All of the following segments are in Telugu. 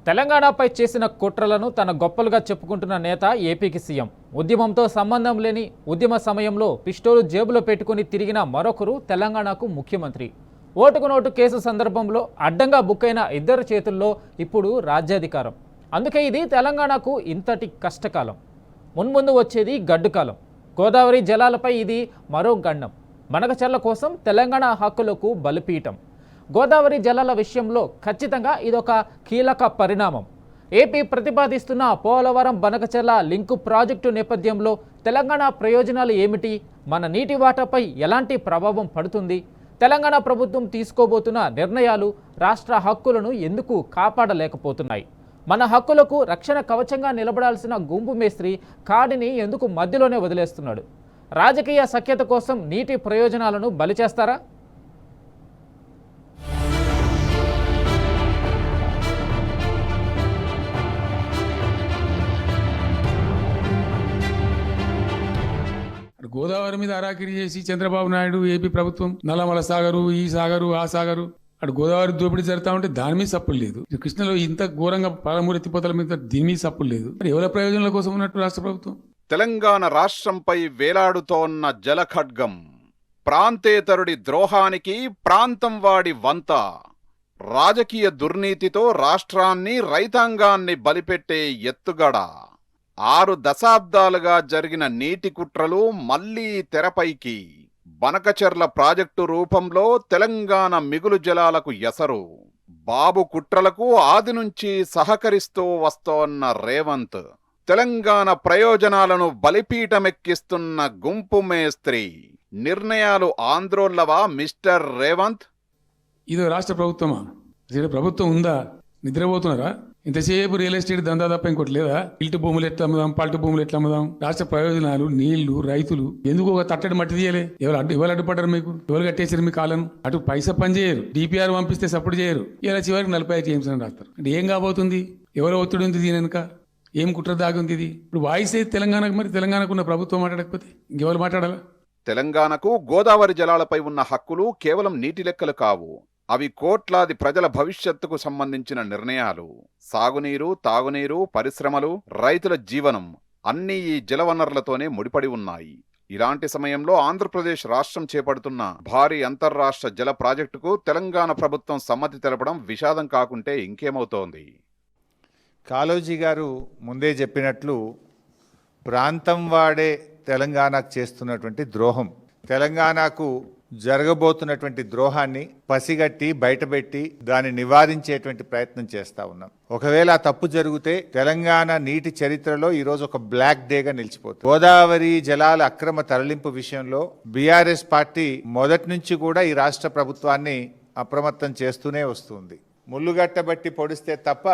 తెలంగాణపై చేసిన కుట్రలను తన గొప్పలుగా చెప్పుకుంటున్న నేత ఏపీకి సీఎం. ఉద్యమంతో సంబంధం లేని ఉద్యమ సమయంలో పిస్టోలు జేబులో పెట్టుకుని తిరిగిన మరొకరు తెలంగాణకు ముఖ్యమంత్రి. ఓటుకు నోటు కేసు సందర్భంలో అడ్డంగా బుక్కైన ఇద్దరు చేతుల్లో ఇప్పుడు రాజ్యాధికారం. అందుకే ఇది తెలంగాణకు ఇంతటి కష్టకాలం. మున్ముందు వచ్చేది గడ్డుకాలం. గోదావరి జలాలపై ఇది మరో గండం. బనకచెర్ల కోసం తెలంగాణ హక్కులకు బలిపీఠం. గోదావరి జలాల విషయంలో ఖచ్చితంగా ఇదొక కీలక పరిణామం. ఏపీ ప్రతిపాదిస్తున్న పోలవరం బనకచెర్ల లింకు ప్రాజెక్టు నేపథ్యంలో తెలంగాణ ప్రయోజనాలు ఏమిటి? మన నీటి వాటాపై ఎలాంటి ప్రభావం పడుతుంది? తెలంగాణ ప్రభుత్వం తీసుకోబోతున్న నిర్ణయాలు రాష్ట్ర హక్కులను ఎందుకు కాపాడలేకపోతున్నాయి? మన హక్కులకు రక్షణ కవచంగా నిలబడాల్సిన గుంపు మేస్త్రి కాడిని ఎందుకు మధ్యలోనే వదిలేస్తున్నాడు? రాజకీయ సఖ్యత కోసం నీటి ప్రయోజనాలను బలి చేస్తారా? గోదావరి మీద అరాకిరి చేసి చంద్రబాబు నాయుడు ఏపీ ప్రభుత్వం నల్లమల సాగరు, ఈ సాగరు, ఆ సాగరు, అటు గోదావరి దోపిడీ జరుగుతా ఉంటే దాని మీద సప్పులు లేదు. కృష్ణలో ఇంత ఘోరంగా పాలమూరు ఎత్తిపోతల మీద దీని మీద సప్పులు లేదు. మరి ఎవరి ప్రయోజనాల కోసం ఉన్నట్టు రాష్ట్ర ప్రభుత్వం? తెలంగాణ రాష్ట్రంపై వేలాడుతోన్న జలఖడ్గం, ప్రాంతేతరుడి ద్రోహానికి ప్రాంతం వాడి వంత, రాజకీయ దుర్నీతితో రాష్ట్రాన్ని రైతాంగాన్ని బలిపెట్టే ఎత్తుగడ, 6 దశాబ్దాలుగా జరిగిన నీటి కుట్రలు మళ్లీ తెరపైకి, బనకచెర్ల ప్రాజెక్టు రూపంలో తెలంగాణ మిగులు జలాలకు ఎసరు, బాబు కుట్రలకు ఆది నుంచి సహకరిస్తూ వస్తోన్న రేవంత్, తెలంగాణ ప్రయోజనాలను బలిపీఠమెక్కిస్తున్న గుంపు మేస్త్రి, నిర్ణయాలు ఆంధ్రోళ్ళవా మిస్టర్ రేవంత్? ఇదో రాష్ట్ర ప్రభుత్వమా? ప్రభుత్వం ఉందా? నిద్రపోతున్నారా? ఇంతసేపు రియల్ ఎస్టేట్ దందా తప్ప ఇంకోటి లేదా? ఇల్టు భూములు ఎట్లా అమ్ముదాం, పల్టు భూములు ఎట్లా అమ్ముదాం? రాష్ట్ర ప్రయోజనాలు, నీళ్లు, రైతులు ఎందుకు ఒక తట్టడి మట్టి తీయలే? ఎవరు అడ్డుపడ్డారు? మీకు ఎవరు కట్టేసారు మీ కాలను? అటు పైసా పని చేయరు, డిపిఆర్ పంపిస్తే సపోర్ట్ చేయరు. ఇలా చివరికి 45 టీఎంసీ అని రాస్తారు. అంటే ఏం కాబోతుంది? ఎవరో ఒత్తిడి ఉంది దీని వెనుక? ఏం కుట్ర దాగుంది ఇది? ఇప్పుడు వాయిస్ అయితే తెలంగాణకు, మరి తెలంగాణకు ఉన్న ప్రభుత్వం మాట్లాడకపోతే ఇంకెవరు మాట్లాడాలా? తెలంగాణకు గోదావరి జలాలపై ఉన్న హక్కులు కేవలం నీటి లెక్కలు కావు. అవి కోట్లాది ప్రజల భవిష్యత్తుకు సంబంధించిన నిర్ణయాలు. సాగునీరు, తాగునీరు, పరిశ్రమలు, రైతుల జీవనం అన్నీ ఈ జలవనరులతోనే ముడిపడి ఉన్నాయి. ఇలాంటి సమయంలో ఆంధ్రప్రదేశ్ రాష్ట్రం చేపడుతున్న భారీ అంతర్రాష్ట్ర జల ప్రాజెక్టుకు తెలంగాణ ప్రభుత్వం సమ్మతి తెలపడం విషాదం కాకుంటే ఇంకేమవుతోంది? కాళోజీ గారు ముందే చెప్పినట్లు ప్రాంతం వాడే తెలంగాణకు చేస్తున్నటువంటి ద్రోహం, తెలంగాణకు జరగబోతున్నటువంటి ద్రోహాన్ని పసిగట్టి బయటపెట్టి దాన్ని నివారించేటువంటి ప్రయత్నం చేస్తా ఉన్నాం. ఒకవేళ ఆ తప్పు జరిగితే తెలంగాణ నీటి చరిత్రలో ఈరోజు ఒక బ్లాక్ డేగా నిలిచిపోతుంది. గోదావరి జలాల అక్రమ తరలింపు విషయంలో బీఆర్ఎస్ పార్టీ మొదటి నుంచి కూడా ఈ రాష్ట్ర ప్రభుత్వాన్ని అప్రమత్తం చేస్తూనే వస్తుంది. ముళ్ళుగట్టబట్టి పొడిస్తే తప్ప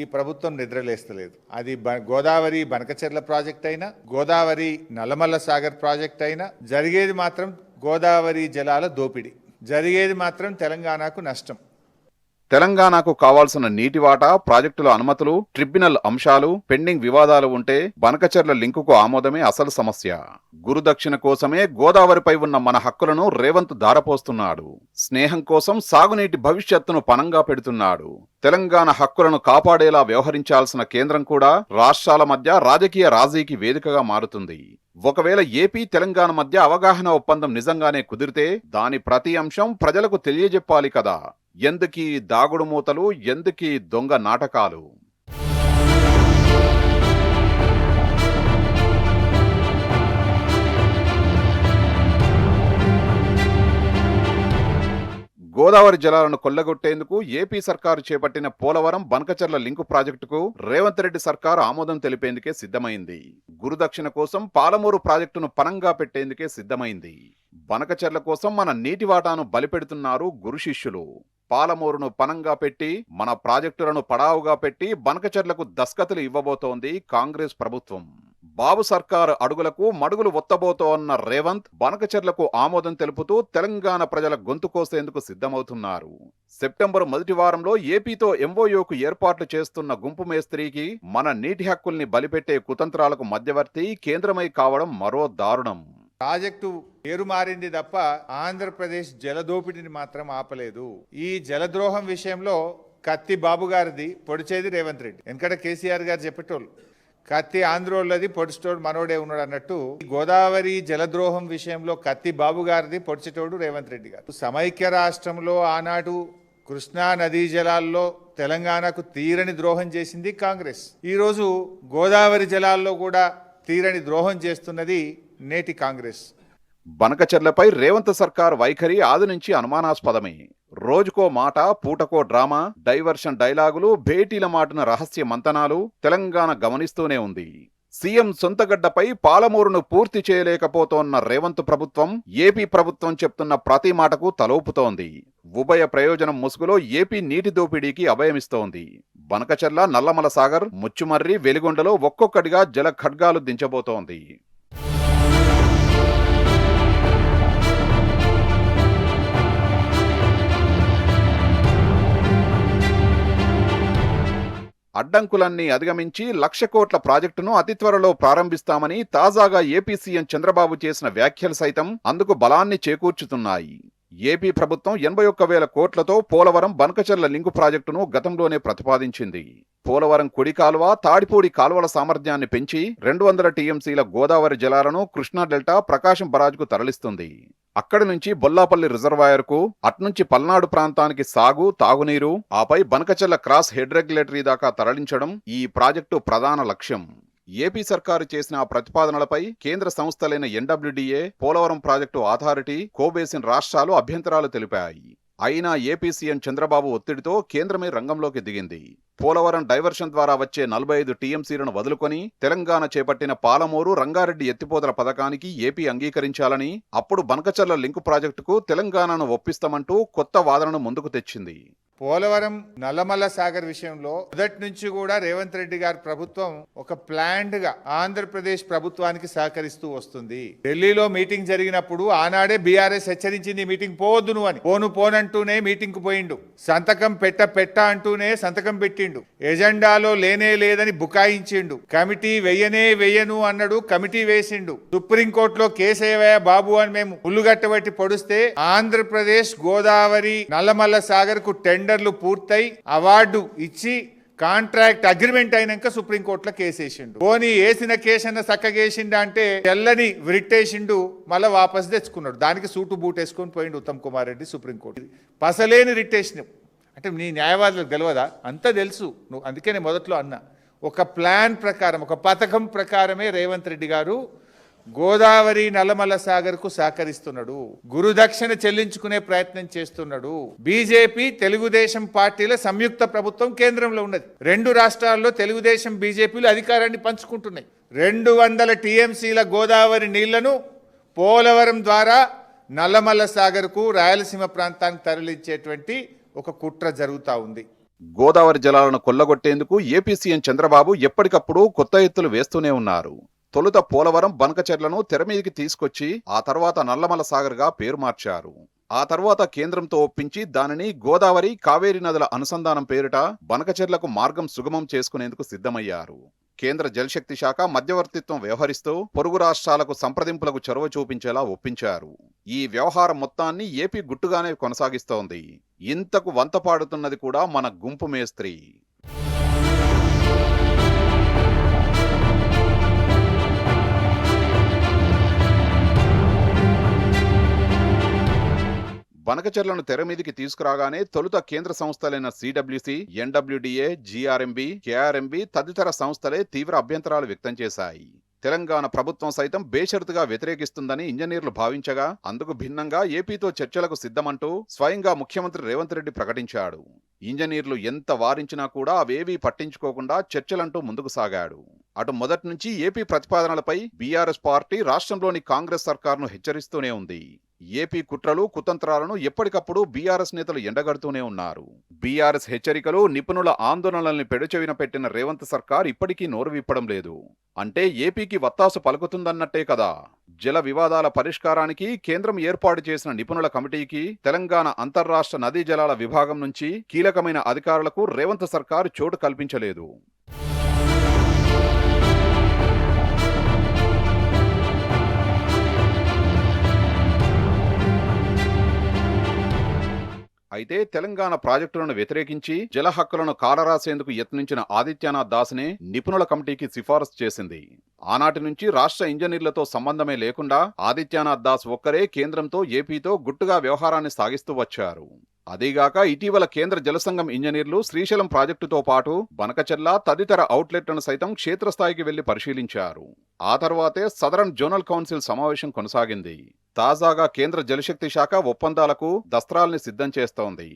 ఈ ప్రభుత్వం నిద్రలేస్తలేదు. అది గోదావరి బనకచెర్ల ప్రాజెక్ట్ అయినా, గోదావరి నల్లమల్ల సాగర్ ప్రాజెక్ట్ అయినా జరిగేది మాత్రం గోదావరి జలాల దోపిడీ, జరిగేది మాత్రం తెలంగాణకు నష్టం. తెలంగాణకు కావాల్సిన నీటి వాటా, ప్రాజెక్టుల అనుమతులు, ట్రిబ్యునల్ అంశాలు, పెండింగ్ వివాదాలు ఉంటే బనకచెర్ల లింకుకు ఆమోదమే అసలు సమస్య. గురుదక్షిణ కోసమే గోదావరిపై ఉన్న మన హక్కులను రేవంత్ దారపోస్తున్నాడు. స్నేహం కోసం సాగునీటి భవిష్యత్తును పణంగా పెడుతున్నాడు. తెలంగాణ హక్కులను కాపాడేలా వ్యవహరించాల్సిన కేంద్రం కూడా రాష్ట్రాల మధ్య రాజకీయ రాజీకి వేదికగా మారుతుంది. ఒకవేళ ఏపీ తెలంగాణ మధ్య అవగాహన ఒప్పందం నిజంగానే కుదిరితే దాని ప్రతి అంశం ప్రజలకు తెలియజెప్పాలి కదా. ఎందుకీ దాగుడు మూతలు, ఎందుకీ దొంగ నాటకాలు? గోదావరి జలాలను కొల్లగొట్టేందుకు ఏపీ సర్కారు చేపట్టిన పోలవరం బనకచెర్ల లింకు ప్రాజెక్టుకు రేవంత్ రెడ్డి సర్కారు ఆమోదం తెలిపేందుకే సిద్ధమైంది. గురుదక్షిణ కోసం పాలమూరు ప్రాజెక్టును పణంగా పెట్టేందుకే సిద్ధమైంది. బనకచెర్ల కోసం మన నీటి వాటాను బలిపెడుతున్నారు గురు శిష్యులు. పాలమూరును పణంగా పెట్టి, మన ప్రాజెక్టులను పడావుగా పెట్టి బనకచెర్లకు దస్కతులు ఇవ్వబోతోంది కాంగ్రెస్ ప్రభుత్వం. బాబు సర్కారు అడుగులకు మడుగులు ఒత్తబోతోన్న రేవంత్ బనకచెర్లకు ఆమోదం తెలుపుతూ తెలంగాణ ప్రజల గొంతు కోసేందుకు సిద్ధమవుతున్నారు. సెప్టెంబర్ మొదటి వారంలో ఏపీతో ఎంఓయూకు ఏర్పాట్లు చేస్తున్న గుంపు మేస్త్రికి మన నీటి హక్కుల్ని బలిపెట్టే కుతంత్రాలకు మధ్యవర్తి కేంద్రమై కావడం మరో దారుణం. ప్రాజెక్టు పేరు మారింది తప్ప ఆంధ్రప్రదేశ్ జలదోపిడిని మాత్రం ఆపలేదు. ఈ జలద్రోహం విషయంలో కత్తి బాబు గారిది, పొడిచేది రేవంత్ రెడ్డి. వెనకట కేసీఆర్ గారు చెప్పేటోళ్ళు కత్తి ఆంధ్రోళ్ళది, పొడిచేటోడు మనోడే ఉన్నాడు అన్నట్టు గోదావరి జలద్రోహం విషయంలో కత్తి బాబు గారిది, పొడిచేటోడు రేవంత్ రెడ్డి గారు. సమైక్య రాష్ట్రంలో ఆనాడు కృష్ణా నదీ జలాల్లో తెలంగాణకు తీరని ద్రోహం చేసింది కాంగ్రెస్. ఈరోజు గోదావరి జలాల్లో కూడా తీరని ద్రోహం చేస్తున్నది నేటి కాంగ్రెస్. బనకచెర్లపై రేవంత్ సర్కార్ వైఖరి ఆది నుంచి అనుమానాస్పదమే. రోజుకో మాట, పూటకో డ్రామా, డైవర్షన్ డైలాగులు, భేటీల మాటున రహస్య మంతనాలు తెలంగాణ గమనిస్తూనే ఉంది. సీఎం సొంతగడ్డపై పాలమూరును పూర్తి చేయలేకపోతోన్న రేవంత్ ప్రభుత్వం ఏపీ ప్రభుత్వం చెప్తున్న ప్రతి మాటకు తలోపుతోంది. ఉభయ ప్రయోజనం ముసుగులో ఏపీ నీటి దోపిడీకి అభయమిస్తోంది. బనకచెర్ల, నల్లమల సాగర్, ముచ్చుమర్రి, వెలిగొండలో ఒక్కొక్కటిగా జల ఖడ్గాలు దించబోతోంది. అడ్డంకులన్నీ అధిగమించి 1,00,000 కోట్ల ప్రాజెక్టును అతి త్వరలో ప్రారంభిస్తామని తాజాగా ఏపీ సీఎం చంద్రబాబు చేసిన వ్యాఖ్యలు సైతం అందుకు బలాన్ని చేకూర్చుతున్నాయి. ఏపీ ప్రభుత్వం 81,000 కోట్లతో పోలవరం బనకచెర్ల లింకు ప్రాజెక్టును గతంలోనే ప్రతిపాదించింది. పోలవరం కుడి కాలువ, తాడిపూడి కాలువల సామర్థ్యాన్ని పెంచి 200 టీఎంసీల గోదావరి జలాలను కృష్ణా డెల్టా, ప్రకాశం బరాజ్కు తరలిస్తుంది. అక్కడి నుంచి బొల్లాపల్లి రిజర్వాయర్కు, అట్నుంచి పల్నాడు ప్రాంతానికి సాగు, తాగునీరు, ఆపై బనకచెర్ల క్రాస్ హెడ్ రెగ్యులేటరీ దాకా తరలించడం ఈ ప్రాజెక్టు ప్రధాన లక్ష్యం. ఏపీ సర్కారు చేసిన ఆ ప్రతిపాదనలపై కేంద్ర సంస్థలైన ఎన్డబ్ల్యూడీఏ, పోలవరం ప్రాజెక్టు అథారిటీ, కోబేసిన్ రాష్ట్రాలు అభ్యంతరాలు తెలిపాయి. అయినా ఏపీ సీఎం చంద్రబాబు ఒత్తిడితో కేంద్రమే రంగంలోకి దిగింది. పోలవరం డైవర్షన్ ద్వారా వచ్చే 45 టీఎంసీలను వదులుకొని తెలంగాణ చేపట్టిన పాలమూరు, రంగారెడ్డి ఎత్తిపోతల పథకానికి ఏపీ అంగీకరించాలని, అప్పుడు బనకచెర్ల లింకు ప్రాజెక్టుకు తెలంగాణను ఒప్పిస్తామంటూ కొత్త వాదనను ముందుకు తెచ్చింది. పోలవరం, నల్లమల్ల సాగర్ విషయంలో మొదటి నుంచి కూడా రేవంత్ రెడ్డి గారి ప్రభుత్వం ఒక ప్లాన్డ్ గా ఆంధ్రప్రదేశ్ ప్రభుత్వానికి సహకరిస్తూ వస్తుంది. ఢిల్లీలో మీటింగ్ జరిగినప్పుడు ఆనాడే బీఆర్ఎస్ హెచ్చరించింది మీటింగ్ పోవద్దు అని. పోనంటూనే మీటింగ్ కు పోయిండు. సంతకం పెట్ట అంటూనే సంతకం పెట్టిండు. ఎజెండాలో లేనే లేదని బుకాయించిండు. కమిటీ వెయ్యను అన్నాడు, కమిటీ వేసిండు. సుప్రీంకోర్టులో కేసేవయ్య బాబు అని మేము ఉల్లుగట్టబట్టి పొడిస్తే ఆంధ్రప్రదేశ్ గోదావరి నల్లమల్ల సాగర్ కు టెండర్లు పూర్తయి అవార్డు ఇచ్చి కాంట్రాక్ట్ అగ్రిమెంట్ అయినాక సుప్రీంకోర్టులో కేసేసిండు. పోనీ వేసిన కేసన్న చక్కగేసిండు అంటే తెల్లని విరిట్టేసిండు, మళ్ళీ వాపస్ తెచ్చుకున్నాడు. దానికి సూటు బూట్ వేసుకొని పోయిండు ఉత్తమ్ కుమార్ రెడ్డి సుప్రీంకోర్టు. పసలేని రిట్టేషన్ అంటే నీ న్యాయవాదులకు తెలియదా? అంతా తెలుసు. నువ్వు అందుకే నేను మొదట్లో అన్నా, ఒక ప్లాన్ ప్రకారం, ఒక పథకం ప్రకారమే రేవంత్ రెడ్డి గారు గోదావరి నల్లమల్ల సాగర్ కు సహకరిస్తున్నాడు. గురుదక్షిణ చెల్లించుకునే ప్రయత్నం చేస్తున్నాడు. బీజేపీ, తెలుగుదేశం పార్టీల సంయుక్త ప్రభుత్వం కేంద్రంలో ఉన్నది. 2 రాష్ట్రాల్లో తెలుగుదేశం, బీజేపీలు అధికారాన్ని పంచుకుంటున్నాయి. 200 టీఎంసీల గోదావరి నీళ్లను పోలవరం ద్వారా నల్లమల్ల సాగర్ కు, రాయలసీమ ప్రాంతానికి తరలించేటువంటి ఒక కుట్ర జరుగుతా ఉంది. గోదావరి జలాలను కొల్లగొట్టేందుకు ఏపీ సీఎం చంద్రబాబు ఎప్పటికప్పుడు కొత్త ఎత్తులు వేస్తూనే ఉన్నారు. తొలుత పోలవరం, బనకచెర్లను తెరమీదికి తీసుకొచ్చి ఆ తర్వాత నల్లమల సాగర్గా పేరు మార్చారు. ఆ తర్వాత కేంద్రంతో ఒప్పించి దానిని గోదావరి, కావేరీ నదుల అనుసంధానం పేరిట బనకచెర్లకు మార్గం సుగమం చేసుకునేందుకు సిద్ధమయ్యారు. కేంద్ర జలశక్తి శాఖ మధ్యవర్తిత్వం వ్యవహరిస్తూ పొరుగు రాష్ట్రాలకు సంప్రదింపులకు చొరవ చూపించేలా ఒప్పించారు. ఈ వ్యవహారం మొత్తాన్ని ఏపీ గుట్టుగానే కొనసాగిస్తోంది. ఇంతకు వంత పాడుతున్నది కూడా మన గుంపు మేస్త్రి. బనకచెర్లను తెరమీదికి తీసుకురాగానే తొలుత కేంద్ర సంస్థలైన సిడబ్ల్యూసి, ఎన్డబ్ల్యూడీఏ, జీఆర్ఎంబీ, కేఆర్ఎంబీ తదితర సంస్థలే తీవ్ర అభ్యంతరాలు వ్యక్తం చేశాయి. తెలంగాణ ప్రభుత్వం సైతం బేషరతుగా వ్యతిరేకిస్తుందని ఇంజనీర్లు భావించగా, అందుకు భిన్నంగా ఏపీతో చర్చలకు సిద్ధమంటూ స్వయంగా ముఖ్యమంత్రి రేవంత్ రెడ్డి ప్రకటించాడు. ఇంజనీర్లు ఎంత వారించినా కూడా అవేవీ పట్టించుకోకుండా చర్చలంటూ ముందుకు సాగాడు. అటు మొదటి నుంచి ఏపీ ప్రతిపాదనలపై బీఆర్ఎస్ పార్టీ రాష్ట్రంలోని కాంగ్రెస్ సర్కార్ను హెచ్చరిస్తూనే ఉంది. ఏపీ కుట్రలు, కుతంత్రాలను ఎప్పటికప్పుడు బీఆర్ఎస్ నేతలు ఎండగడుతూనే ఉన్నారు. బీఆర్ఎస్ హెచ్చరికలు, నిపుణుల ఆందోళనల్ని పెడచెవిన పెట్టిన రేవంత్ సర్కార్ ఇప్పటికీ నోరు విప్పడం లేదు. అంటే ఏపీకి వత్తాసు పలుకుతుందన్నట్టే కదా. జల వివాదాల పరిష్కారానికి కేంద్రం ఏర్పాటు చేసిన నిపుణుల కమిటీకి తెలంగాణ అంతర్రాష్ట్ర నదీ జలాల విభాగం నుంచి కీలకమైన అధికారులకు రేవంత్ సర్కార్ చోటు కల్పించలేదు. అయితే తెలంగాణ ప్రాజెక్టులను వ్యతిరేకించి జల హక్కులను కాలరాసేందుకు యత్నించిన ఆదిత్యనాథ్ దాస్నే నిపుణుల కమిటీకి సిఫారసు చేసింది. ఆనాటి నుంచి రాష్ట్ర ఇంజనీర్లతో సంబంధమే లేకుండా ఆదిత్యనాథ్ దాస్ ఒక్కరే కేంద్రంతో ఏపీతో గుట్టుగా వ్యవహారాన్ని సాగిస్తూ వచ్చారు. అదీగాక ఇటీవల కేంద్ర జలసంఘం ఇంజనీర్లు శ్రీశైలం ప్రాజెక్టుతో పాటు బనకచెర్ల తదితర అవుట్లెట్లను సైతం క్షేత్రస్థాయికి వెళ్లి పరిశీలించారు. ఆ తర్వాతే సదరన్ జోనల్ కౌన్సిల్ సమావేశం కొనసాగింది. తాజాగా కేంద్ర జలశక్తి శాఖ ఒప్పందాలకు దస్త్రాల్ని సిద్ధం చేస్తోంది.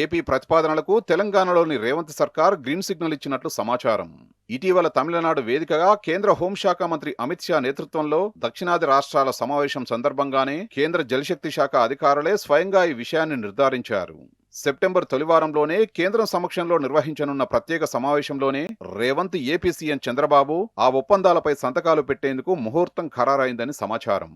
ఏపీ ప్రతిపాదనలకు తెలంగాణలోని రేవంత్ సర్కార్ గ్రీన్ సిగ్నల్ ఇచ్చినట్లు సమాచారం. ఇటీవల తమిళనాడు వేదికగా కేంద్ర హోంశాఖ మంత్రి అమిత్ షా నేతృత్వంలో దక్షిణాది రాష్ట్రాల సమావేశం సందర్భంగానే కేంద్ర జలశక్తి శాఖ అధికారులే స్వయంగా ఈ విషయాన్ని నిర్ధారించారు. సెప్టెంబర్ తొలివారంలోనే కేంద్రం సమక్షంలో నిర్వహించనున్న ప్రత్యేక సమావేశంలోనే రేవంత్ ఏపీ సీఎం చంద్రబాబు ఆ ఒప్పందాలపై సంతకాలు పెట్టేందుకు ముహూర్తం ఖరారైందని సమాచారం.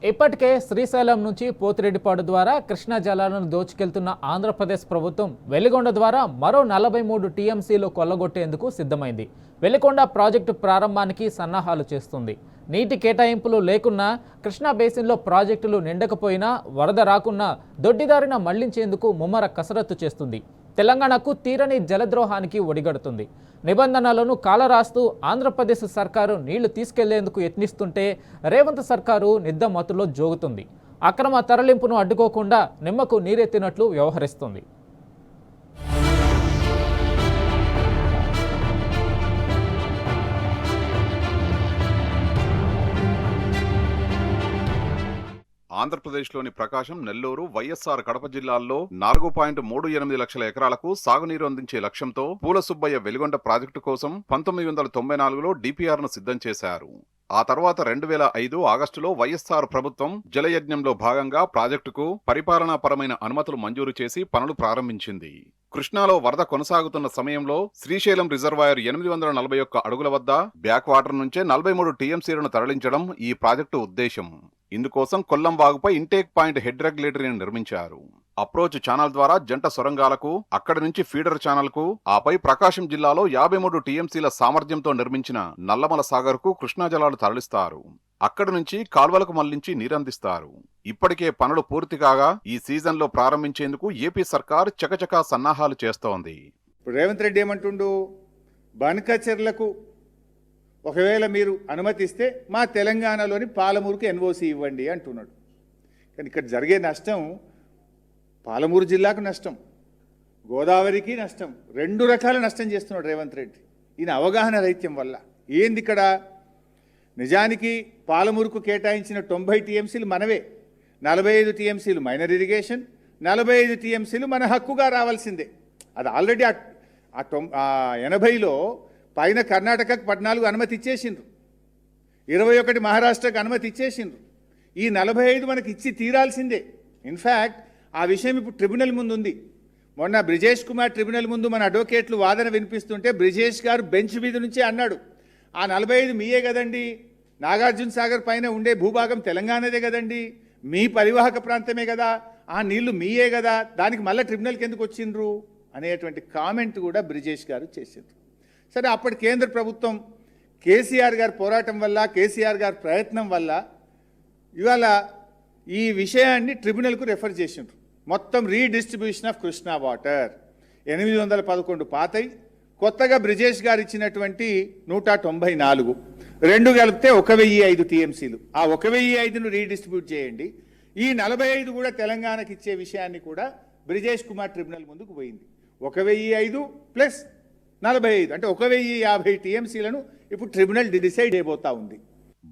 ఇప్పటికే శ్రీశైలం నుంచి పోతిరెడ్డిపాడు ద్వారా కృష్ణా జలాలను దోచుకెళ్తున్న ఆంధ్రప్రదేశ్ ప్రభుత్వం వెలిగొండ ద్వారా మరో 43 టీఎంసీలు కొల్లగొట్టేందుకు సిద్ధమైంది. వెలిగొండ ప్రాజెక్టు ప్రారంభానికి సన్నాహాలు చేస్తుంది. నీటి కేటాయింపులు లేకున్నా, కృష్ణా బేసిన్లో ప్రాజెక్టులు నిండకపోయినా, వరద రాకున్నా దొడ్డిదారిన మళ్లించేందుకు ముమ్మర కసరత్తు చేస్తుంది. తెలంగాణకు తీరని జలద్రోహానికి ఒడిగడుతుంది. నిబంధనలను కాలరాస్తూ ఆంధ్రప్రదేశ్ సర్కారు నీళ్లు తీసుకెళ్లేందుకు యత్నిస్తుంటే రేవంత్ సర్కారు నిద్దమత్తులో జోగుతుంది. అక్రమ తరలింపును అడ్డుకోకుండా నిమ్మకు నీరెత్తినట్లు వ్యవహరిస్తుంది. ఆంధ్రప్రదేశ్లోని ప్రకాశం, నెల్లూరు, వైఎస్ఆర్ కడప జిల్లాల్లో 4.38 లక్షల ఎకరాలకు సాగునీరు అందించే లక్ష్యంతో పూలసుబ్బయ్య వెలిగొండ ప్రాజెక్టు కోసం 1994లో డిపిఆర్ను సిద్ధం చేశారు. ఆ తర్వాత 2005 ఆగస్టులో వైఎస్ఆర్ ప్రభుత్వం జలయజ్ఞంలో భాగంగా ప్రాజెక్టుకు పరిపాలనాపరమైన అనుమతులు మంజూరు చేసి పనులు ప్రారంభించింది. కృష్ణాలో వరద కొనసాగుతున్న సమయంలో శ్రీశైలం రిజర్వాయర్ 841 అడుగుల వద్ద బ్యాక్ వాటర్ నుంచే 43 టీఎంసీలను తరలించడం ఈ ప్రాజెక్టు ఉద్దేశం. ఇందుకోసం కొల్లం వాగుపై ఇంటేక్ పాయింట్ హెడ్ రెగ్యులేటరీని నిర్మించారు. అప్రోచ్ ఛానల్ ద్వారా జంట సొరంగాలకు, అక్కడి నుంచి ఫీడర్ ఛానల్కు, ఆపై ప్రకాశం జిల్లాలో 53 టీఎంసీల సామర్థ్యంతో నిర్మించిన నల్లమల సాగర్కు కృష్ణా జలాలు తరలిస్తారు. అక్కడి నుంచి కాల్వలకు మళ్లించి నీరందిస్తారు. ఇప్పటికే పనులు పూర్తి కాగా ఈ సీజన్లో ప్రారంభించేందుకు ఏపీ సర్కార్ చకచకా సన్నాహాలు చేస్తోంది. రేవంత్ రెడ్డి ఏమంటుండు, బనకచెర్లకు ఒకవేళ మీరు అనుమతిస్తే మా తెలంగాణలోని పాలమూరుకి ఎన్ఓసి ఇవ్వండి అంటున్నాడు. కానీ ఇక్కడ జరిగే నష్టం పాలమూరు జిల్లాకు నష్టం, గోదావరికి నష్టం, 2 రకాల నష్టం చేస్తున్నాడు రేవంత్ రెడ్డి. ఈయన అవగాహన రైత్యం వల్ల. ఏంది ఇక్కడ? నిజానికి పాలమూరుకు కేటాయించిన 90 టీఎంసీలు మనవే, 45 టీఎంసీలు మైనర్ ఇరిగేషన్, 45 టీఎంసీలు మన హక్కుగా రావాల్సిందే. అది ఆల్రెడీ 80లో పైన కర్ణాటకకు 14 అనుమతి ఇచ్చేసిండ్రు, 21 మహారాష్ట్రకు అనుమతి ఇచ్చేసిండ్రు. ఈ 45 మనకి ఇచ్చి తీరాల్సిందే. ఇన్ఫ్యాక్ట్ ఆ విషయం ఇప్పుడు ట్రిబ్యునల్ ముందు ఉంది. మొన్న బ్రిజేష్ కుమార్ ట్రిబ్యునల్ ముందు మన అడ్వకేట్లు వాదన వినిపిస్తుంటే బ్రిజేష్ గారు బెంచ్ మీద నుంచే అన్నాడు, ఆ 45 మీయే కదండి, నాగార్జున సాగర్ పైన ఉండే భూభాగం తెలంగాణదే కదండి, మీ పరివాహక ప్రాంతమే కదా, ఆ నీళ్లు మీయే కదా, దానికి మళ్ళీ ట్రిబ్యునల్కి ఎందుకు వచ్చిండ్రు అనేటువంటి కామెంట్ కూడా బ్రిజేష్ గారు చేసిండ్రు. సరే, అప్పటి కేంద్ర ప్రభుత్వం కేసీఆర్ గారి పోరాటం వల్ల, కేసీఆర్ గారి ప్రయత్నం వల్ల ఇవాళ ఈ విషయాన్ని ట్రిబ్యునల్కు రెఫర్ చేసిండ్రు. మొత్తం రీడిస్ట్రిబ్యూషన్ ఆఫ్ కృష్ణా వాటర్ 811 పాతై, కొత్తగా బ్రిజేష్ గారు ఇచ్చినటువంటి 194, 2 కలిపితే 1005 టీఎంసీలు. ఆ 1005ను రీడిస్ట్రిబ్యూట్ చేయండి. ఈ 45 కూడా తెలంగాణకి ఇచ్చే విషయాన్ని కూడా బ్రిజేష్ కుమార్ ట్రిబ్యునల్ ముందుకు పోయింది. 1005 ప్లస్ 45 అంటే 1050 టీఎంసీలను ఇప్పుడు ట్రిబ్యునల్ డిసైడ్ అయిపోతా ఉంది.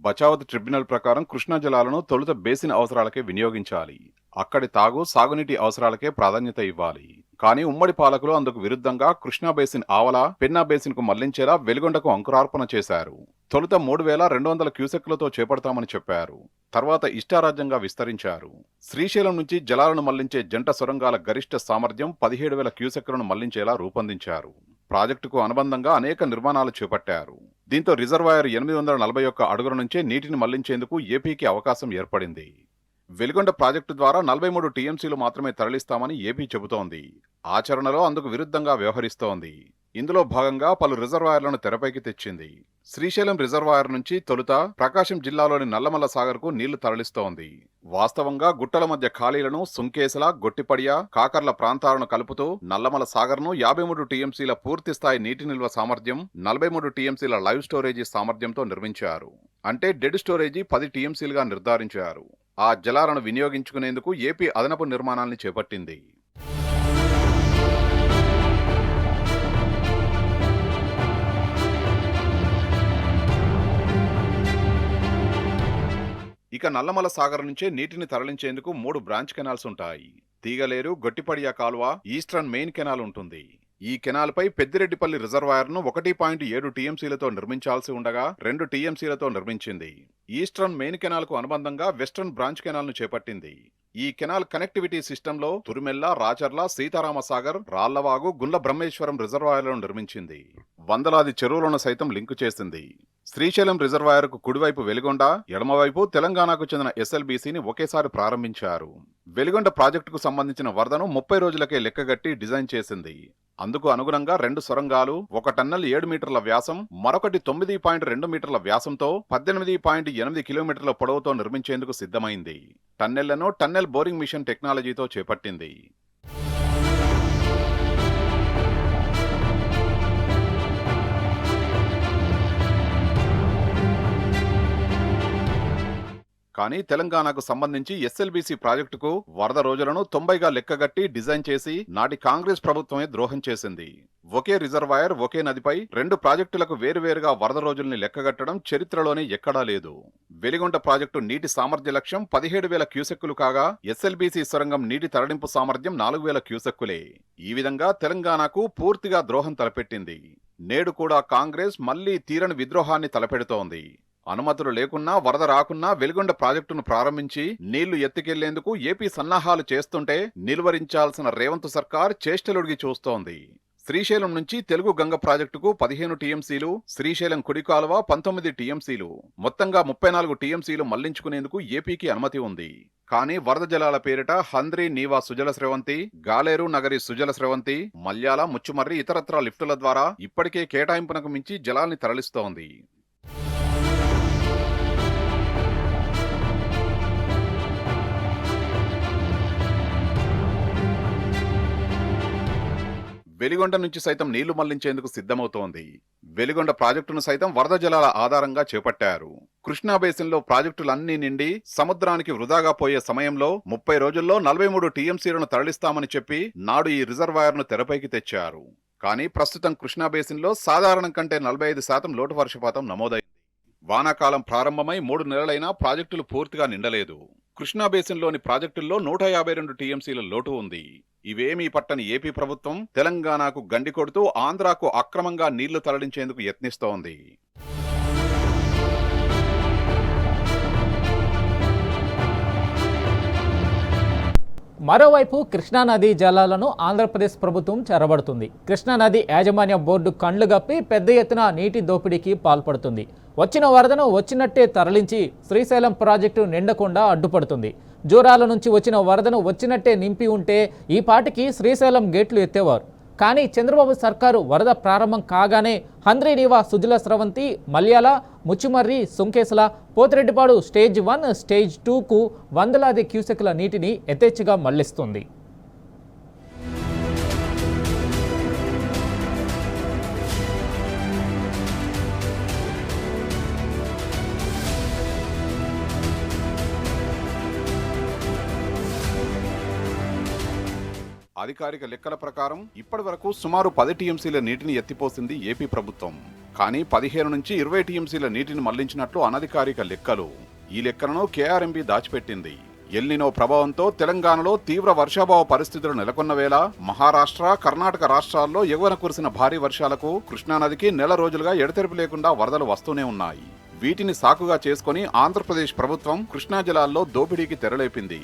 బచావత్ ట్రిబ్యునల్ ప్రకారం కృష్ణా జలాలను తొలుత బేసిన్ అవసరాలకే వినియోగించాలి. అక్కడి తాగు, సాగునీటి అవసరాలకే ప్రాధాన్యత ఇవ్వాలి. కానీ ఉమ్మడి పాలకులు అందుకు విరుద్ధంగా కృష్ణా బేసిన్ ఆవల, పెన్నా బేసిన్ కు మళ్లించేలా వెలిగొండకు అంకురార్పణ చేశారు. తొలుత 3200 క్యూసెక్లతో చేపడతామని చెప్పారు. తర్వాత ఇష్టారాజ్యంగా విస్తరించారు. శ్రీశైలం నుంచి జలాలను మళ్లించే జంట సొరంగాల గరిష్ట సామర్థ్యం 17,000 క్యూసెక్లను మళ్లించేలా రూపొందించారు. ప్రాజెక్టుకు అనుబంధంగా అనేక నిర్మాణాలు చేపట్టారు. దీంతో రిజర్వాయర్ 841 అడుగుల నుంచే నీటిని మళ్లించేందుకు ఏపీకి అవకాశం ఏర్పడింది. వెలిగొండ ప్రాజెక్టు ద్వారా 43 టీఎంసీలు మాత్రమే తరలిస్తామని ఏపీ చెబుతోంది. ఆచరణలో అందుకు విరుద్ధంగా వ్యవహరిస్తోంది. ఇందులో భాగంగా పలు రిజర్వాయర్లను తెరపైకి తెచ్చింది. శ్రీశైలం రిజర్వాయర్ నుంచి తొలుత ప్రకాశం జిల్లాలోని నల్లమల్ల సాగర్కు నీళ్లు తరలిస్తోంది. వాస్తవంగా గుట్టల మధ్య ఖాళీలను సుంకేసల, గొట్టిపడియ, కాకర్ల ప్రాంతాలను కలుపుతూ నల్లమల్ల సాగర్ను 53 టీఎంసీల పూర్తిస్థాయి నీటి నిల్వ సామర్థ్యం, 43 టీఎంసీల లైవ్ స్టోరేజీ సామర్థ్యంతో నిర్మించారు. అంటే డెడ్ స్టోరేజీ 10 టీఎంసీలుగా నిర్ధారించారు. ఆ జలాలను వినియోగించుకునేందుకు ఏపీ అదనపు నిర్మాణాల్ని చేపట్టింది. ఇక నల్లమల సాగర్ నుంచే నీటిని తరలించేందుకు 3 బ్రాంచ్ కెనాల్స్ ఉంటాయి. తీగలేరు, గొట్టిపడియ కాలువ, ఈస్టర్న్ మెయిన్ కెనాల్ ఉంటుంది. ఈ కెనాల్పై పెద్దిరెడ్డిపల్లి రిజర్వాయర్ను 1.7 టీఎంసీలతో నిర్మించాల్సి ఉండగా 2 టీఎంసీలతో నిర్మించింది. ఈస్టర్న్ మెయిన్ కెనాల్కు అనుబంధంగా వెస్టర్న్ బ్రాంచ్ కెనాల్ను చేపట్టింది. ఈ కెనాల్ కనెక్టివిటీ సిస్టంలో తురిమెల్ల, రాచర్ల, సీతారామసాగర్, రాళ్లవాగు, గుండ్ల బ్రహ్మేశ్వరం రిజర్వాయర్లను నిర్మించింది. వందలాది చెరువులను సైతం లింకు చేసింది. శ్రీశైలం రిజర్వాయర్కు కుడివైపు వెలిగొండ, ఎడమవైపు తెలంగాణకు చెందిన ఎస్ఎల్బీసీని ఒకేసారి ప్రారంభించారు. వెలిగొండ ప్రాజెక్టుకు సంబంధించిన వరదను 30 రోజులకే లెక్కగట్టి డిజైన్ చేసింది. అందుకు అనుగుణంగా 2 సొరంగాలు, ఒక టన్నెల్ 7 మీటర్ల వ్యాసం, మరొకటి 9.2 మీటర్ల వ్యాసంతో 18.8 కిలోమీటర్ల పొడవుతో నిర్మించేందుకు సిద్ధమైంది. టన్నెళ్లను టన్నెల్ బోరింగ్ మిషన్ టెక్నాలజీతో చేపట్టింది. కానీ తెలంగాణకు సంబంధించి ఎస్ఎల్బీసీ ప్రాజెక్టుకు వరద రోజులను 90గా లెక్కగట్టి డిజైన్ చేసి నాటి కాంగ్రెస్ ప్రభుత్వమే ద్రోహం చేసింది. ఒకే రిజర్వాయర్, ఒకే నదిపై 2 ప్రాజెక్టులకు వేరువేరుగా వరద రోజుల్ని లెక్కగట్టడం చరిత్రలోనే ఎక్కడా లేదు. వెలిగొండ ప్రాజెక్టు నీటి సామర్థ్య లక్ష్యం 17,000 క్యూసెక్కులు కాగా ఎస్ఎల్బీసీ సొరంగం నీటి తరలింపు సామర్థ్యం 4,000 క్యూసెక్కులే. ఈ విధంగా తెలంగాణకు పూర్తిగా ద్రోహం తలపెట్టింది. నేడు కూడా కాంగ్రెస్ మళ్లీ తీరని విద్రోహాన్ని తలపెడుతోంది. అనుమతులు లేకున్నా, వరద రాకున్నా వెలిగొండ ప్రాజెక్టును ప్రారంభించి నీళ్లు ఎత్తుకెళ్లేందుకు ఏపీ సన్నాహాలు చేస్తుంటే నిలువరించాల్సిన రేవంత్ సర్కార్ చేష్టలుడిగి చూస్తోంది. శ్రీశైలం నుంచి తెలుగు గంగ ప్రాజెక్టుకు 15 టీఎంసీలు, శ్రీశైలం కుడి కాలువ 19 టీఎంసీలు, మొత్తంగా 34 టీఎంసీలు మళ్లించుకునేందుకు ఏపీకి అనుమతి ఉంది. కానీ వరద జలాల పేరిట హంద్రి, నీవా సుజల స్రవంతి, గాలేరు నగరి సుజల స్రవంతి, మల్యాల, ముచ్చుమర్రి ఇతరత్రా లిఫ్టుల ద్వారా ఇప్పటికే కేటాయింపునకు మించి జలాల్ని తరలిస్తోంది. వెలిగొండ నుంచి సైతం నీళ్లు మళ్లించేందుకు సిద్ధమవుతోంది. వెలిగొండ ప్రాజెక్టును సైతం వరద జలాల ఆధారంగా చేపట్టారు. కృష్ణా బేసిన్లో ప్రాజెక్టులన్నీ నిండి సముద్రానికి వృధాగా పోయే సమయంలో 30 రోజుల్లో 43 టీఎంసీలను తరలిస్తామని చెప్పి నాడు ఈ రిజర్వాయర్ను తెరపైకి తెచ్చారు. కానీ ప్రస్తుతం కృష్ణా బేసిన్లో సాధారణం కంటే 45% లోటు వర్షపాతం నమోదైంది. వానాకాలం ప్రారంభమై 3 నెలలైనా ప్రాజెక్టులు పూర్తిగా నిండలేదు. కృష్ణా బేసిన్లోని ప్రాజెక్టుల్లో 152 టీఎంసీల లోటు ఉంది. ఇవేమీ పట్టని ఏపీ ప్రభుత్వం తెలంగాణకు గండి కొడుతూ ఆంధ్రాకు అక్రమంగా నీళ్లు తరలించేందుకు యత్నిస్తోంది. మరోవైపు కృష్ణానది జలాలను ఆంధ్రప్రదేశ్ ప్రభుత్వం చెరబడుతుంది. కృష్ణానది యాజమాన్య బోర్డు కండ్లు గప్పి పెద్ద ఎత్తున నీటి దోపిడీకి పాల్పడుతుంది. వచ్చిన వరదను వచ్చినట్టే తరలించి శ్రీశైలం ప్రాజెక్టు నిండకుండా అడ్డుపడుతుంది. జూరాల నుంచి వచ్చిన వరదను వచ్చినట్టే నింపి ఉంటే ఈ పాటికి శ్రీశైలం గేట్లు ఎత్తేవారు. కానీ చంద్రబాబు సర్కారు వరద ప్రారంభం కాగానే హంద్రి, నీవా సుజల స్రవంతి, మల్యాల, ముచ్చుమర్రి, సుంకేసల, పోతిరెడ్డిపాడు స్టేజ్ 1, స్టేజ్ 2కు వందలాది క్యూసెక్ల నీటిని యథేచ్ఛగా మళ్లిస్తుంది. అధికారిక లెక్కల ప్రకారం ఇప్పటి వరకు సుమారు 10 టీఎంసీల నీటిని ఎత్తిపోసింది ఏపీ ప్రభుత్వం. కానీ 15 నుంచి 20 టీఎంసీల నీటిని మళ్లించినట్లు అనధికారిక లెక్కలు. ఈ లెక్కలను కేఆర్ఎంబీ దాచిపెట్టింది. ఎల్నినో ప్రభావంతో తెలంగాణలో తీవ్ర వర్షాభావ పరిస్థితులు నెలకొన్న వేళ మహారాష్ట్ర, కర్ణాటక రాష్ట్రాల్లో ఎగువన కురిసిన భారీ వర్షాలకు కృష్ణానదికి నెల రోజులుగా ఎడతెరిపి లేకుండా వరదలు వస్తూనే ఉన్నాయి. వీటిని సాకుగా చేసుకుని ఆంధ్రప్రదేశ్ ప్రభుత్వం కృష్ణా జలాల్లో దోపిడీకి తెరలేపింది.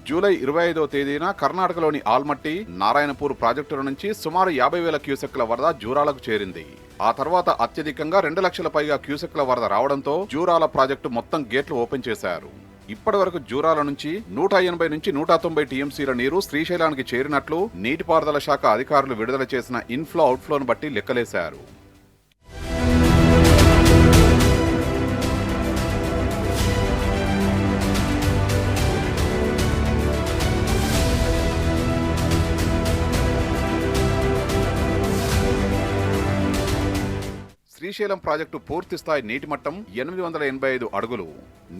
జూలై 25వ తేదీన కర్ణాటకలోని ఆల్మట్టి, నారాయణపూర్ ప్రాజెక్టుల నుంచి సుమారు 50,000 క్యూసెక్ల వరద జూరాలకు చేరింది. ఆ తర్వాత అత్యధికంగా 2 లక్షల పైగా క్యూసెక్ల వరద రావడంతో జూరాల ప్రాజెక్టు మొత్తం గేట్లు ఓపెన్ చేశారు. ఇప్పటి వరకు జూరాల నుంచి 180 నుంచి 190 టీఎంసీల నీరు శ్రీశైలానికి చేరినట్లు నీటిపారుదల శాఖ అధికారులు విడుదల చేసిన ఇన్ఫ్లో అవుట్ఫ్లోను బట్టి లెక్కలేశారు. శ్రీశైలం ప్రాజెక్టు పూర్తి స్థాయి నీటి మట్టం 885 అడుగులు,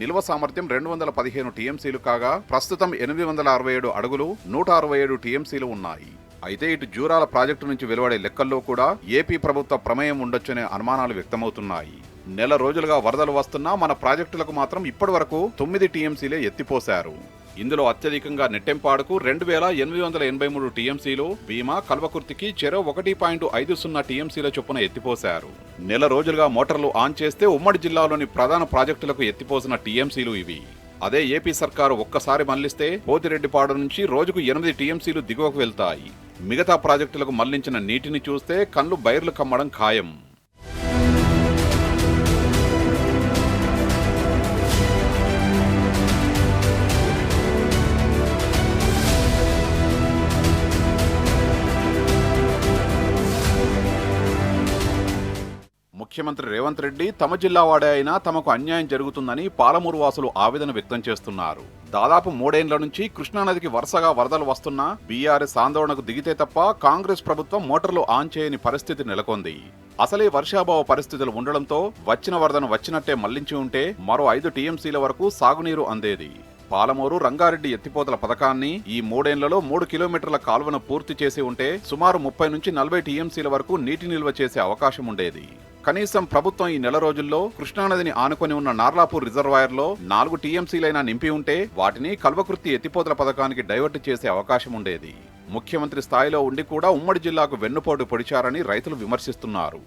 నిల్వ సామర్థ్యం 215 టీఎంసీలు కాగా ప్రస్తుతం 867 అడుగులు 167 టీఎంసీలు ఉన్నాయి. అయితే ఇటు జూరాల ప్రాజెక్టు నుంచి వెలువడే లెక్కల్లో కూడా ఏపీ ప్రభుత్వ ప్రమేయం ఉండొచ్చనే అనుమానాలు వ్యక్తమవుతున్నాయి. నెల రోజులుగా వరదలు వస్తున్నా మన ప్రాజెక్టులకు మాత్రం ఇప్పటి వరకు 9 టీఎంసీలే ఎత్తిపోశారు. ఇందులో అత్యధికంగా నెట్టెంపాడుకు 2883 టీఎంసీలు, భీమా కల్వకుర్తికి చెరో 1.50 టీఎంసీల చొప్పున ఎత్తిపోశారు. నెల రోజులుగా మోటార్లు ఆన్ చేస్తే ఉమ్మడి జిల్లాలోని ప్రధాన ప్రాజెక్టులకు ఎత్తిపోసిన టీఎంసీలు ఇవి. అదే ఏపీ సర్కారు ఒక్కసారి మళ్లిస్తే పోతిరెడ్డిపాడు నుంచి రోజుకు 8 టీఎంసీలు దిగువకు వెళ్తాయి. మిగతా ప్రాజెక్టులకు మళ్లించిన నీటిని చూస్తే కళ్ళు బైర్లు కమ్మడం ఖాయం. ముఖ్యమంత్రి రేవంత్ రెడ్డి తమ జిల్లా వాడే అయినా తమకు అన్యాయం జరుగుతుందని పాలమూరు వాసులు ఆవేదన వ్యక్తం చేస్తున్నారు. దాదాపు 3 ఏళ్ల నుంచి కృష్ణానదికి వరుసగా వరదలు వస్తున్నా బీఆర్ఎస్ ఆందోళనకు దిగితే తప్ప కాంగ్రెస్ ప్రభుత్వం మోటార్లు ఆన్ చేయని పరిస్థితి నెలకొంది. అసలే వర్షాభావ పరిస్థితులు ఉండడంతో వచ్చిన వరదను వచ్చినట్టే మళ్లించి ఉంటే మరో 5 టీఎంసీల వరకు సాగునీరు అందేది. పాలమూరు రంగారెడ్డి ఎత్తిపోతల పథకాన్ని ఈ 3 ఏళ్లలో 3 కిలోమీటర్ల కాల్వను పూర్తి చేసి ఉంటే సుమారు 30 నుంచి 40 టీఎంసీల వరకు నీటి నిల్వ చేసే అవకాశం ఉండేది. కనీసం ప్రభుత్వం ఈ నెల రోజుల్లో కృష్ణానదిని ఆనుకొని ఉన్న నార్లాపూర్ రిజర్వాయర్లో 4 టీఎంసీలైనా నింపి ఉంటే వాటిని కల్వకుర్తి ఎత్తిపోతల పథకానికి డైవర్ట్ చేసే అవకాశం ఉండేది. ముఖ్యమంత్రి స్థాయిలో ఉండి కూడా ఉమ్మడి జిల్లాకు వెన్నుపోటు పొడిచారని రైతులు విమర్శిస్తున్నారు.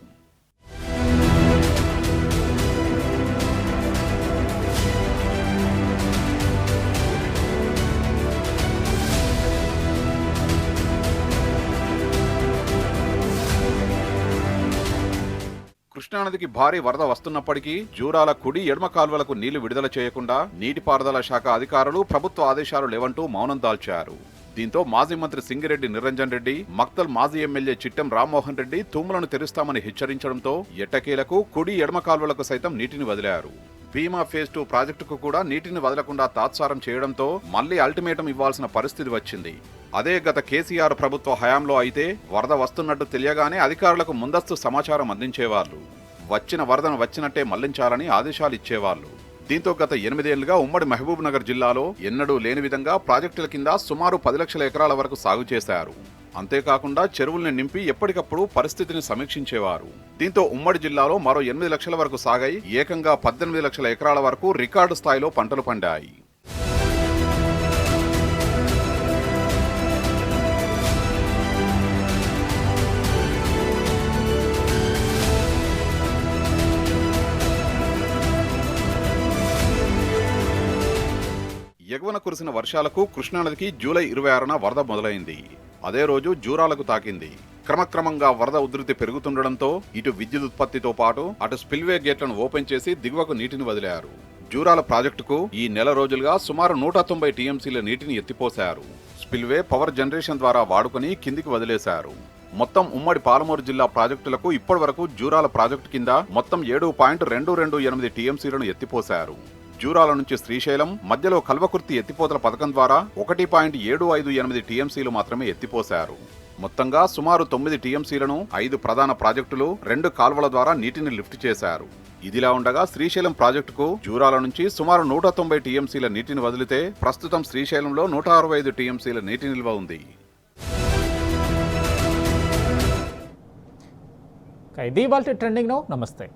కృష్ణానదికి భారీ వరద వస్తున్నప్పటికీ జూరాల కుడి ఎడమ కాల్వలకు నీళ్లు విడుదల చేయకుండా నీటిపారుదల శాఖ అధికారులు ప్రభుత్వ ఆదేశాలు లేవంటూ మౌనం దాల్చారు. దీంతో మాజీ మంత్రి సింగిరెడ్డి నిరంజన్ రెడ్డి, మక్తల్ మాజీ ఎమ్మెల్యే చిట్టెం రామ్మోహన్ రెడ్డి తూములను తెరుస్తామని హెచ్చరించడంతో ఎట్టకేలకు కుడి ఎడమ కాల్వలకు సైతం నీటిని వదిలారు. భీమా ఫేజ్ 2 ప్రాజెక్టుకు కూడా నీటిని వదలకుండా తాత్సారం చేయడంతో మళ్లీ అల్టిమేటం ఇవ్వాల్సిన పరిస్థితి వచ్చింది. అదే గత కేసీఆర్ ప్రభుత్వ హయాంలో అయితే వరద వస్తున్నట్టు తెలియగానే అధికారులకు ముందస్తు సమాచారం అందించేవాళ్లు. వచ్చిన వరదను వచ్చినట్టే మళ్లించాలని ఆదేశాలు ఇచ్చేవాళ్లు. దీంతో గత 8 ఏళ్లుగా ఉమ్మడి మహబూబ్ నగర్ జిల్లాలో ఎన్నడూ లేని విధంగా ప్రాజెక్టుల కింద సుమారు 10 లక్షల ఎకరాల వరకు సాగు చేశారు. అంతేకాకుండా చెరువుల్ని నింపి ఎప్పటికప్పుడు పరిస్థితిని సమీక్షించేవారు. దీంతో ఉమ్మడి జిల్లాలో మరో 8 లక్షల వరకు సాగై ఏకంగా 18 లక్షల ఎకరాల వరకు రికార్డు స్థాయిలో పంటలు పండాయి. ఎగువన కురిసిన వర్షాలకు కృష్ణానదికి జూలై 26న వరద మొదలైంది. అదే రోజు జూరాలకు తాకింది. క్రమక్రమంగా వరద ఉధృతి పెరుగుతుండటంతో ఇటు విద్యుత్ ఉత్పత్తితో పాటు అటు స్పిల్వే గేట్లను ఓపెన్ చేసి దిగువకు నీటిని వదిలారు. జూరాల ప్రాజెక్టుకు ఈ నెల రోజులుగా సుమారు 190 టీఎంసీల నీటిని ఎత్తిపోశారు. స్పిల్వే పవర్ జనరేషన్ ద్వారా వాడుకుని కిందికి వదిలేశారు. మొత్తం ఉమ్మడి పాలమూరు జిల్లా ప్రాజెక్టులకు ఇప్పటి వరకు జూరాల ప్రాజెక్టు కింద మొత్తం 7.228 టీఎంసీలను ఎత్తిపోశారు. జూరాల నుంచి శ్రీశైలం మధ్యలో కల్వకుర్తి ఎత్తిపోతల పథకం ద్వారా 1.758 టీఎంసీలు మాత్రమే ఎత్తిపోశారు. మొత్తంగా సుమారు 9 టీఎంసీలను 5 ప్రధాన ప్రాజెక్టులు 2 కాల్వల ద్వారా నీటిని లిఫ్ట్ చేశారు. ఇదిలా ఉండగా శ్రీశైలం ప్రాజెక్టుకు జూరాల నుంచి సుమారు 190 టీఎంసీల నీటిని వదిలితే ప్రస్తుతం శ్రీశైలంలో 165 టీఎంసీల నీటి నిల్వ ఉంది. ఇది ఇవాల్టి ట్రెండింగ్ నౌ. నమస్తే.